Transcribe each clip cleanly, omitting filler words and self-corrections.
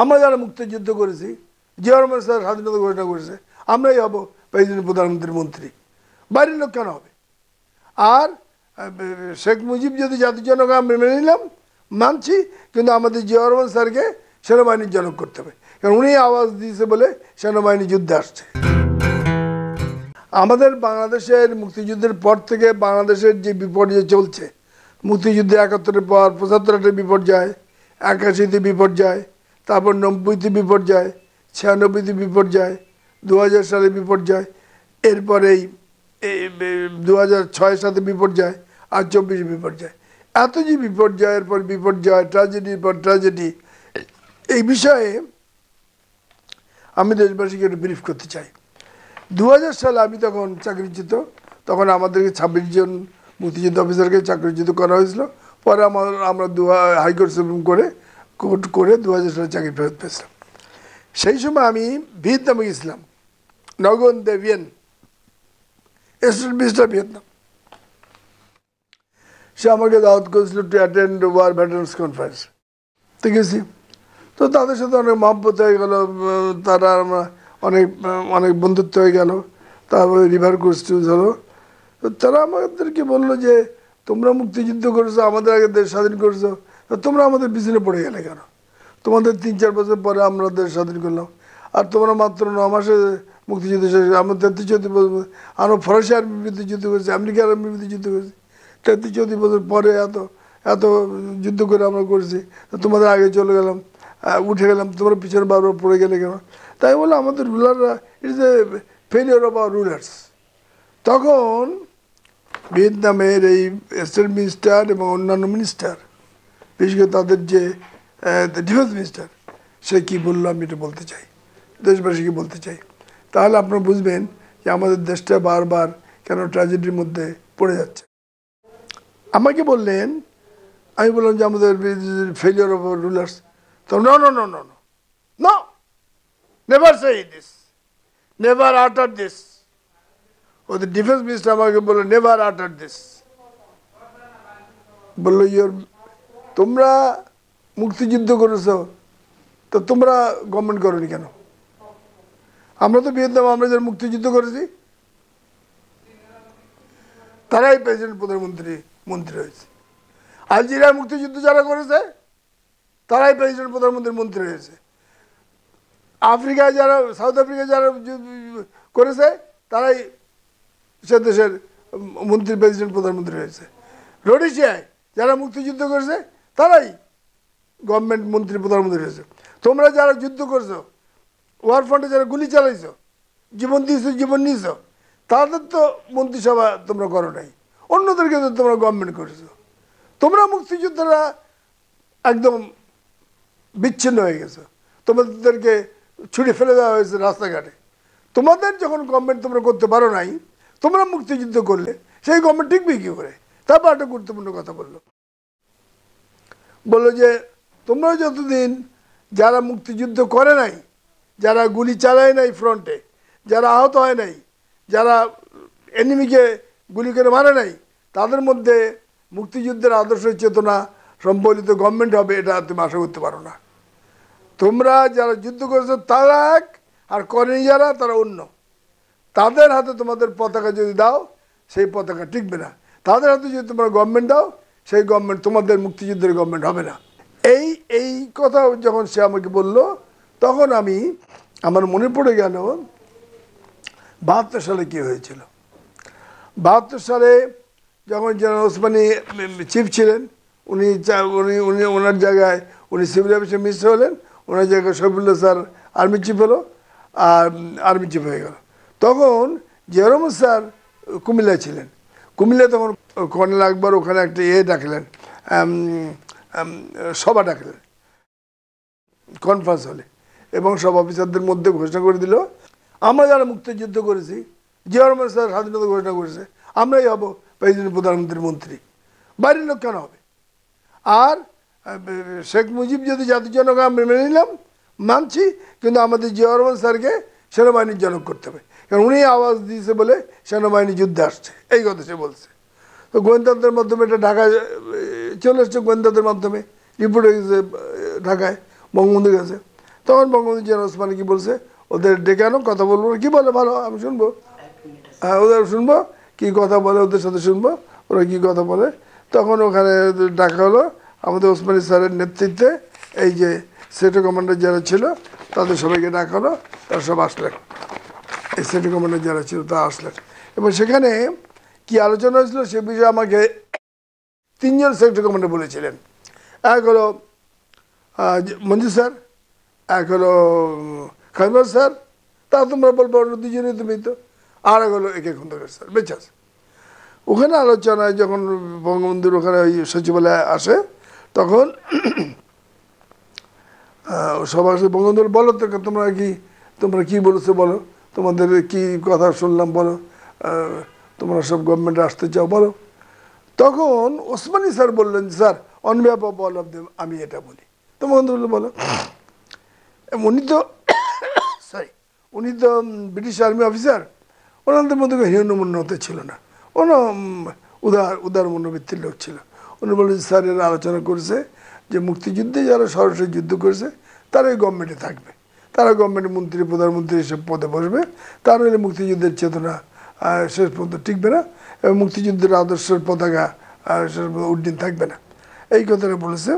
আমরা যারা মুক্তিযুদ্ধ করেছি, জিয়া রহমান স্যার স্বাধীনতা ঘোষণা করেছে, আমরাই হব প্রেসিডেন্ট, প্রধানমন্ত্রী, মন্ত্রী। বাইরের লোক কেন হবে? আর শেখ মুজিব যদি জাতির জনক আমরা মেনে নিলাম, মানছি, কিন্তু আমাদের জিয়া রহমান স্যারকে সেনাবাহিনীর জনক করতে হবে, কারণ উনি আওয়াজ দিয়েছে বলে সেনাবাহিনী যুদ্ধে আসছে। আমাদের বাংলাদেশের মুক্তিযুদ্ধের পর থেকে বাংলাদেশের যে বিপর্যয় চলছে, মুক্তিযুদ্ধে 71-এর পর 75-তে বিপর্যয়, 81-তে বিপর্যয়, তারপর 90-তে বিপর্যয়, 96-তে বিপর্যয়, 2000 সালে বিপর্যয়, এরপরেই 2006 সালে বিপর্যয়, আর 24 বিপর্যয়। এত যে বিপর্যয়ের পর বিপর্যয়, ট্র্যাজেডির পর ট্র্যাজেডি, এই বিষয়ে আমি দেশবাসীকে একটু ব্রিফ করতে চাই। 2000 সালে আমি তখন চাকরিচ্যুত, তখন আমাদেরকে 26 জন মুক্তিযুদ্ধ অফিসারকে চাকরিচ্যুত করা হয়েছিল। পরে আমরা হাইকোর্ট সুপ্রিম কোর্ট করে 2000 সালে চাকরি ফেরত পেয়েছিলাম। সেই সময় আমি ভিয়েতনামে গেছিলাম, নগন দেভিয়েন, স্টেট মিনিস্টার ভিয়েতনাম। সে আমাকে দাওয়াত করেছিল টু অ্যাটেন্ড ওয়ার ভেটারান্স কনফারেন্স। তো গেছি, তো তাদের সাথে অনেক মহব্বত হয়ে গেল, তারা আমরা অনেক বন্ধুত্ব হয়ে গেল। তারপরে রিভার ক্রুজ হলো। তো তারা আমাদেরকে বললো যে তোমরা মুক্তিযুদ্ধ করেছো, আমাদের আগে দেশ স্বাধীন করেছো, তোমরা আমাদের পিছনে পড়ে গেলে কেন? তোমাদের 3-4 বছর পরে আমরা দেশ স্বাধীন করলাম, আর তোমরা মাত্র 9 মাসে মুক্তিযুদ্ধ শেষ। আমরা 33-34 বছর, আমরা ফরাসি আর্মির বিরুদ্ধে যুদ্ধ করেছি, আমেরিকার আর্মির বিরুদ্ধে যুদ্ধ করেছি, 33-34 বছর পরে এত যুদ্ধ করে আমরা করেছি, তোমাদের আগে চলে গেলাম, উঠে গেলাম, তোমরা পিছনে বারবার পড়ে গেলে কেন? তাই বলে আমাদের রুলাররা, it is a failure of our rulers. তখন ভিয়েতনামের এই স্টেট মিনিস্টার এবং অন্যান্য মিনিস্টার, বিশেষ করে তাদের যে ডিফেন্স মিনিস্টার, সে কী বললো আমি এটা বলতে চাই, দেশবাসীকে বলতে চাই। তাহলে আপনারা বুঝবেন যে আমাদের দেশটা বারবার কেন ট্র্যাজেডির মধ্যে পড়ে যাচ্ছে। আমাকে বললেন, আমি বললাম যে আমাদের ফেলিওর অফ আওয়ার রুলার্স। তো no no no no no no, never say this, never utter this. ওদের ডিফেন্স মিনিস্টার আমাকে বললো নেভার আটার দিস। বললো তোমরা মুক্তিযুদ্ধ করেছো, তো তোমরা গভর্নমেন্ট করোনি কেন? আমরা তো ভিয়েতনাম, আমরা যারা মুক্তিযুদ্ধ করেছি তারাই প্রেসিডেন্ট, প্রধানমন্ত্রী, মন্ত্রী হয়েছে। আলজেরিয়ার মুক্তিযুদ্ধ যারা করেছে তারাই প্রেসিডেন্ট, প্রধানমন্ত্রী, মন্ত্রী হয়েছে। আফ্রিকায় যারা, সাউথ আফ্রিকায় যারা করেছে তারাই সে দেশের মন্ত্রী, প্রেসিডেন্ট, প্রধানমন্ত্রী হয়েছে। রোডেশিয়ায় যারা মুক্তিযুদ্ধ করেছে তারাই গভর্নমেন্ট, মন্ত্রী, প্রধানমন্ত্রী হয়েছে। তোমরা যারা যুদ্ধ করছো, ওয়ার ফ্রন্টে যারা গুলি চালাইছো, জীবন দিয়েছো, জীবন নিয়েছো, তাদের তো মন্ত্রিসভা তোমরা করো নাই, অন্যদেরকে তো তোমরা গভর্নমেন্ট করেছো। তোমরা মুক্তিযোদ্ধারা একদম বিচ্ছিন্ন হয়ে গেছো, তোমাদেরকে ছুটে ফেলে দেওয়া হয়েছে রাস্তাঘাটে। তোমাদের যখন গভর্নমেন্ট তোমরা করতে পারো নাই, তোমরা মুক্তিযুদ্ধ করলে সেই গভর্নমেন্ট টিকবে কী করে? তারপর একটা গুরুত্বপূর্ণ কথা বললো যে তোমরা যতদিন যারা মুক্তিযুদ্ধ করে নাই, যারা গুলি চালায় নাই ফ্রন্টে, যারা আহত হয় নাই, যারা এনিমিকে গুলি করে মারে নাই, তাদের মধ্যে মুক্তিযুদ্ধের আদর্শ চেতনা সম্বলিত গভর্নমেন্ট হবে, এটা তুমি আশা করতে পারো না। তোমরা যারা যুদ্ধ করেছো তারা এক, আর করেনি যারা তারা অন্য। তাদের হাতে তোমাদের পতাকা যদি দাও, সেই পতাকা টিকবে না। তাদের হাতে যদি তোমরা গভর্নমেন্ট দাও, সেই গভর্নমেন্ট তোমাদের মুক্তিযুদ্ধের গভর্নমেন্ট হবে না। এই কথা যখন সে আমাকে বলল, তখন আমার মনে পড়ে গেল 72 সালে কী হয়েছিল। 72 সালে যখন জেনারেল ওসমানী চিফ ছিলেন, উনি ওনার জায়গায় উনি সিভিল অ্যাভিয়েশন মিনিস্টার হলেন, ওনার জায়গায় শফিউল্লাহ স্যার আর্মি চিফ হলো, আর আর্মি চিফ হয়ে গেল। তখন জিয়া রহমান স্যার কুমিল্লায় ছিলেন। কুমিল্লায় তখন কর্নেল আকবর ওখানে একটা ডাকলেন, সভা ডাকলেন কনফারেন্স হলে, এবং সব অফিসারদের মধ্যে ঘোষণা করে দিল, আমরা যারা মুক্তিযুদ্ধ করেছি, জিয়া রহমান স্যার স্বাধীনতা ঘোষণা করেছে, আমরাই হব প্রেসিডেন্ট, প্রধানমন্ত্রী, মন্ত্রী। বাইরের লোক কেন হবে? আর শেখ মুজিব যদি জাতির জনক আমরা মেনে নিলাম, মানছি, কিন্তু আমাদের জিয়া রহমান স্যারকে সেনাবাহিনীর জনক করতে হবে, কারণ উনি আওয়াজ দিয়েছে বলে সেনাবাহিনী যুদ্ধে আসছে, এই কথা সে বলছে। তো গোয়েন্দাদের মাধ্যমে এটা ঢাকায় চলে এসছে, গোয়েন্দাদের মাধ্যমে রিপোর্ট হয়ে গেছে ঢাকায়, বঙ্গবন্ধুর কাছে। তখন বঙ্গবন্ধু জেনারেল ওসমানী কি বলছে, ওদের ডেকে আনো, কথা বলবো। কি বলে ভালো, আমি শুনবো, হ্যাঁ ওদের শুনবো, কি কথা বলে ওদের সাথে শুনবো, ওরা কি কথা বলে। তখন ওখানে ডাকা হলো আমাদের ওসমানী স্যারের নেতৃত্বে, এই যে সেক্টর কমান্ডার যারা ছিল তাদের সবাইকে ডাকা হলো, তারা সব আসলেন। এই সেক্টর কমান্ডার যারা ছিল তারা আসলেন, এবং সেখানে কি আলোচনা হয়েছিল সে বিষয়ে আমাকে 3 জন সেক্টর কমান্ডার বলেছিলেন। এক হলো মঞ্জু স্যার, এক হলো খাইবার স্যার, তা তোমরা বলবো দুজনেই তুমি তো, আর এক হলো একে খন্দকার স্যার, বেঁচে আছে। ওখানে আলোচনায় যখন বঙ্গবন্ধুর ওখানে ওই সচিবালয়ে আসে, তখন সব আসে, বঙ্গবন্ধু বলো তো তোমরা কি বলেছো বলো, তোমাদের কি কথা শুনলাম বলো, তোমরা সব গভর্নমেন্টে আসতে চাও বলো। তখন ওসমানী স্যার বললেন, sir on behalf of all of them আমি এটা বলি। তো বঙ্গবন্ধু বললো বলো। উনি তো ব্রিটিশ আর্মি অফিসার, ওনাদের মধ্যে হীনমন্যতা ছিল না, কোনো উদার মনোবৃত্তির লোক ছিল। উনি বললেন, স্যার এরা আলোচনা করেছে যে মুক্তিযুদ্ধে যারা সরাসরি যুদ্ধ করেছে তারাই গভর্নমেন্টে থাকবে, তারা গভর্নমেন্টের মন্ত্রী প্রধানমন্ত্রী এসব পদে বসবে, তার হলে মুক্তিযুদ্ধের চেতনা শেষ পর্যন্ত টিকবে না, এবং মুক্তিযুদ্ধের আদর্শের পতাকা শেষ পর্যন্ত উড্ডীন থাকবে না। এই কথাটা বলেছে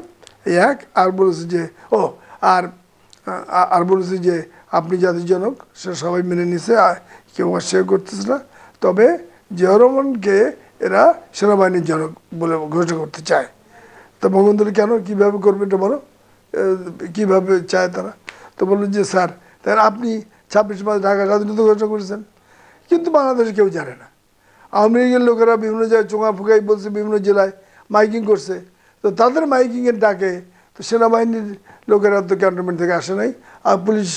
এক। আর বলেছে যে আর বলেছে যে আপনি জাতির জনক, সে সবাই মেনে নিছে, কেউ অস্বীকার করতেছে না, তবে জিয়াউর রহমানকে এরা সেনাবাহিনীর জনক বলে ঘোষণা করতে চায়। তো বঙ্গবন্ধু কেন, কীভাবে করবে এটা বলো, কীভাবে চায় তারা। তো বললেন যে স্যার তাহলে আপনি 26 মার্চ ঢাকা স্বাধীনতা ঘোষণা করেছেন, কিন্তু বাংলাদেশে কেউ জানে না। আওয়ামী লীগের লোকেরা বিভিন্ন জায়গায় চোঙা ফুকাই বলছে, বিভিন্ন জেলায় মাইকিং করছে, তো তাদের মাইকিংয়ের ডাকে তো সেনাবাহিনীর লোকেরা তো ক্যান্টনমেন্ট থেকে আসে নাই, আর পুলিশ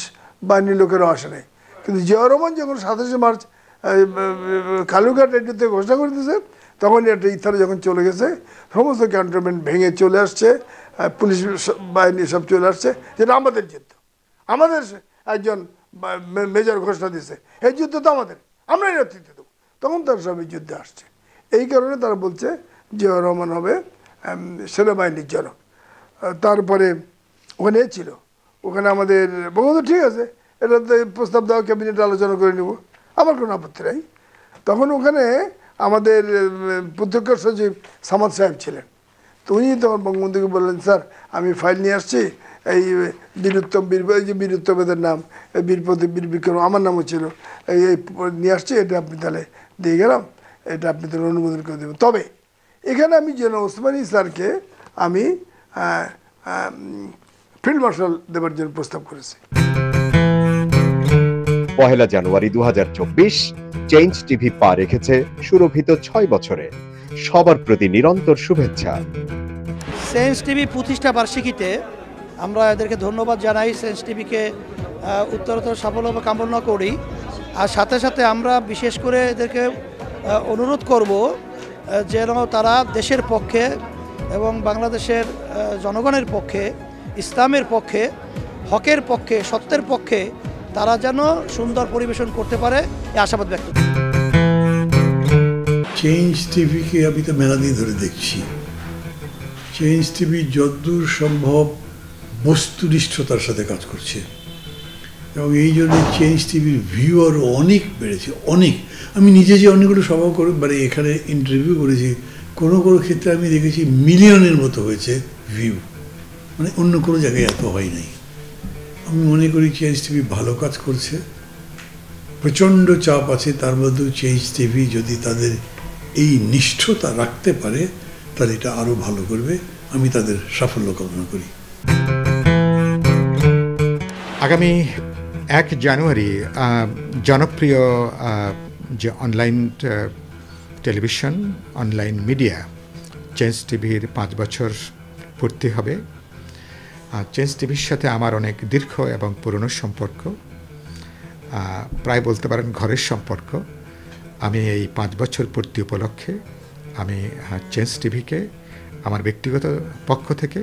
বাহিনীর লোকেরাও আসে নাই। কিন্তু জিয়াউর রহমান যখন 27 মার্চ কালুঘাট এটিতে ঘোষণা করে দিয়েছে, তখন একটা ইথারে যখন চলে গেছে, সমস্ত ক্যান্টনমেন্ট ভেঙে চলে আসছে, পুলিশ বাহিনী সব চলে আসছে, যেটা আমাদের যুদ্ধ, আমাদের একজন মেজর ঘোষণা দিয়েছে, এই যুদ্ধ তো আমাদের, আমরাই নেতৃত্ব দেবো। তখন তারা সব এই যুদ্ধে আসছে। এই কারণে তারা বলছে জিয়াউর রহমান হবে সেনাবাহিনীর জনক। তারপরে ওখানে ছিল, ওখানে আমাদের বঙ্গবন্ধু ঠিক আছে, এটা তো প্রস্তাব দেওয়া, ক্যাবিনেটে আলোচনা করে নেব, আমার কোনো আপত্তি নাই। তখন ওখানে আমাদের প্রত্যক্ষ সচিব সামাদ সাহেব ছিলেন, তো উনি তখন বঙ্গবন্ধুকে বললেন, স্যার আমি ফাইল নিয়ে আসছি, এই বীরুত্তম এই যে বীরুত্তমের নাম, বীরপ্রদীপ বীর বিক্রম আমার নামও ছিল, এই নিয়ে আসছি, এটা আপনি তাহলে দিয়ে গেলাম, এটা আপনি তাহলে অনুমোদন করে দেবেন। তবে এখানে আমি জেনারেল ওসমানী স্যারকে আমি ফিল্ড মার্শাল দেবার জন্য প্রস্তাব করেছি। 1 জানুয়ারি 2024 চেঞ্জ টিভি পা রেখেছে সুরভিত 6 বছরে। সবার প্রতি নিরন্তর শুভেচ্ছা। চেঞ্জ টিভি প্রতিষ্ঠা বার্ষিকীতে আমরা এদেরকে ধন্যবাদ জানাই, চেঞ্জ টিভিকে উত্তরোত্তর সাফল্য কামনা করি। আর সাথে সাথে আমরা বিশেষ করে এদেরকে অনুরোধ করব যেন তারা দেশের পক্ষে এবং বাংলাদেশের জনগণের পক্ষে, ইসলামের পক্ষে, হকের পক্ষে, সত্যের পক্ষে তারা যেন সুন্দর পরিবেশন করতে পারে, এই আশাবাদ ব্যক্ত করি। চেঞ্জ টিভিকে আমি তো মেলা দিন ধরে দেখছি। চেঞ্জ টিভি যতদূর সম্ভব বস্তুনিষ্ঠতার সাথে কাজ করছে, এবং এই জন্য চেঞ্জ টিভির ভিউ আরও অনেক বেড়েছে, অনেক। আমি নিজে যে অনেকগুলো সভা করে মানে এখানে ইন্টারভিউ করেছি, কোনো কোনো ক্ষেত্রে আমি দেখেছি মিলিয়নের মতো হয়েছে ভিউ, মানে অন্য কোনো জায়গায় এত হয় নাই। আমি মনে করি চেঞ্জ টিভি ভালো কাজ করছে, প্রচণ্ড চাপ আছে, তার মধ্যেও চেঞ্জ টিভি যদি তাদের এই নিষ্ঠতা রাখতে পারে তাহলে এটা আরও ভালো করবে। আমি তাদের সাফল্য কামনা করি। আগামী 1 জানুয়ারি জনপ্রিয় যে online television, online media change টিভির 5 বছর পূর্তি হবে। চেঞ্জ টিভির সাথে আমার অনেক দীর্ঘ এবং পুরনো সম্পর্ক, প্রায় বলতে পারেন ঘরের সম্পর্ক। আমি এই 5 বছর পূর্তি উপলক্ষে আমি চেঞ্জ টিভিকে আমার ব্যক্তিগত পক্ষ থেকে,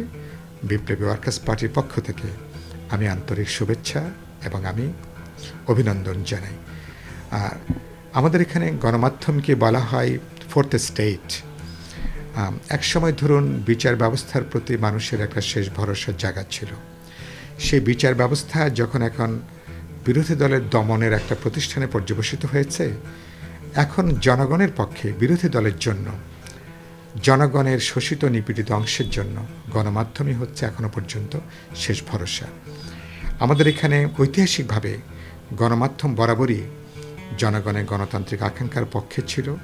বিপ্লবী ওয়ার্কার্স পার্টির পক্ষ থেকে আমি আন্তরিক শুভেচ্ছা এবং আমি অভিনন্দন জানাই। আর আমাদের এখানে গণমাধ্যমকে বলা হয় 4th স্টেট। একসময় ধরুন বিচার ব্যবস্থার প্রতি মানুষের একটা শেষ ভরসার জায়গা ছিল, সেই বিচার ব্যবস্থা যখন এখন বিরোধী দলের দমনের একটা প্রতিষ্ঠানে পর্যবসিত হয়েছে, এখন জনগণের পক্ষে বিরোধী দলের জন্য, জনগণের শোষিত নিপীড়িত অংশের জন্য গণমাধ্যমই হচ্ছে এখনো পর্যন্ত শেষ ভরসা। আমাদের এখানে ঐতিহাসিকভাবে গণমাধ্যম বরাবরই জনগণের গণতান্ত্রিক আকাঙ্ক্ষার পক্ষে ছিল।